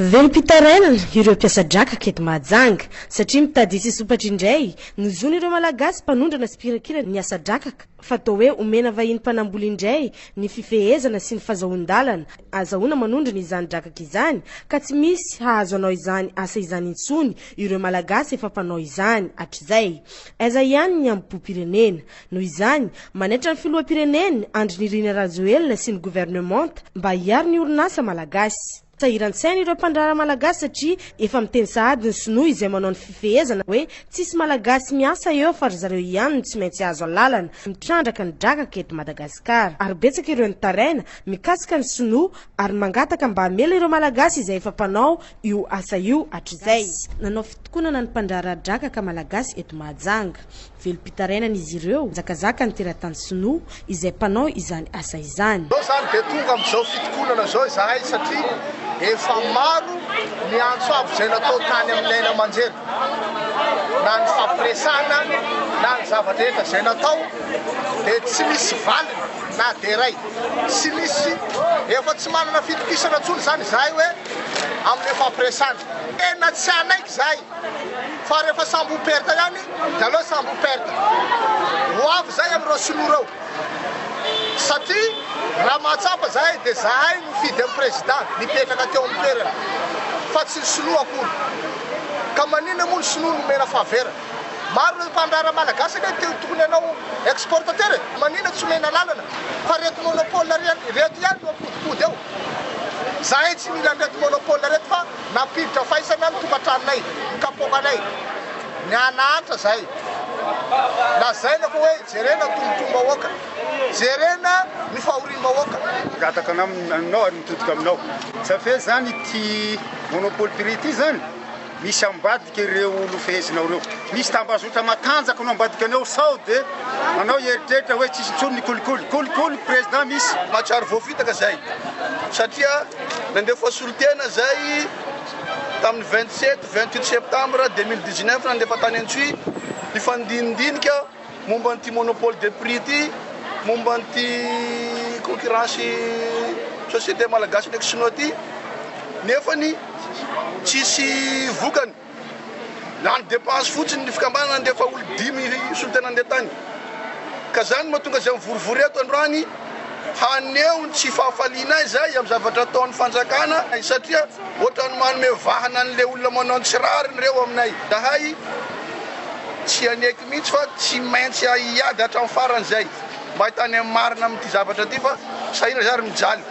Velim-pitarainana ireo mpiasa draka keto Mahajanga satria mitady sopatra indray nozony ireo malagasy mpanondrana sy mpirakira ny asa drakaka fatao hoe omena vahiny mpanamboly indray ny fifehezana sy ny fahazoan-dalana azahoana manondrana izany drakaka izany ka tsy misy hahazo anao izany asa izany intsony ireo malagasy efa mpanao izany hatr'izay aiza ihany ny ambom-pirenena noho izany manaitra ny filoham-pirenena Andry Nirina Rajoelina sy ny gouvernemanta mba hiaro ny orinasa malagasy sahiran-tsaina ireo mpandrara malagasy satria efa miteny sahady ny sinoa izay manao ny fifehezana hoe tsisy malagasy miasa eo fa ry zareo ihany no tsy maintsy azo lalana mitrandraka ny drakaka eto Madagasikara ary betsaka ireo nitaraina mikasika ny sinoa ary mangataka mba hamela ireo malagasy izay efa mpanao io asa io hatr'izay nanao fitokonana ny mpandrara drakaka malagasy eto Mahajanga velim-pitarainana izy ireo zakazaka ny teratany sinoa izay mpanao izany asa izany de tonga am'izao fitokonana zao izahay satria efa maro ny antso avy izay natao tany aminay aman-jery na ny fampiresana na ny zavatra rehetra izay natao dia tsy misy valiny na dia ray tsy misy efa tsy manana fitokisana ntsony zany izahay hoe amin'ny fampiresana tena tsy anaiky izahay fa rehefa sambo perta ihany dia aloha sambo perta ho avy izay amin'ireo sinoa ireo satria raha mahatsapa zahay dia zahay no fidy amin'ny président nipetraka teo amin'ny toerana fa tsy ny sinoa akory ka manina moa ny sinoa nomena favera maro ny mpandrara malagasy ane tokony anao exportateur manina tsy omena lalana fa reto monopole reto ihany no apodipody eo zahay tsy mila reto monopole reto fa napiditra faisana ny tokantranonay nikapokanay ny anaatra zahay na zay na ko hoe jerena tombotomba oka jerena ny fahorima oka gataka aminao ary mitodika aminao safe zany ty monopole prix ty zany misy ambadika ireo olo fehezinao reo misy tambazotra matanjaka anao ambadika anao sao de anao eritreritra hoe tsisy ntsony ny kolikoly président misy mahatsary voafitaka zay satria nandefa solotena zay tamin'ny 27-28 septembre 2019 nandefa tany Antsohihy nifandinidinika momba n'ity monopole de prix ty momba n'ity concurrence société malagasy ndraiky sinoa ty nefany tsisy vokany na ny dépense fotsiny ny fikambana nandefa olo 10 solotena andeha tany ka zany mahatonga zay mivorivory eto androany haneo tsy fahafaliana izay amin'ny zavatra ataon'ny fanjakana satria ohatrany manome vahana an'le olona manao ny tsirariny reo aminay dahay tsy aneky mihitsy fa tsy maintsy hiady hatramin'ny faran'izay mba hitany amin'ny marina amin'ity zavatra ty fa sahira zary mijaly